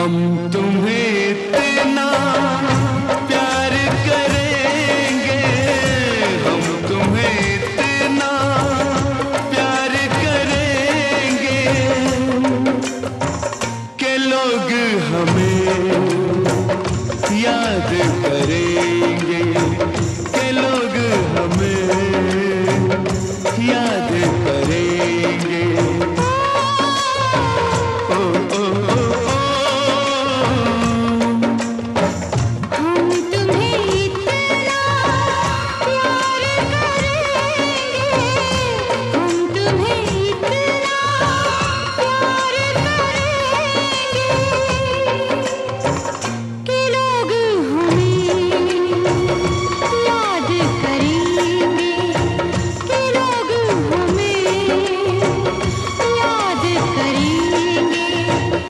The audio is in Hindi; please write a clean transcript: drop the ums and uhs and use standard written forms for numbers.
हम तुम्हें इतना प्यार करेंगे, हम तुम्हें इतना प्यार करेंगे कि लोग हमें याद करें।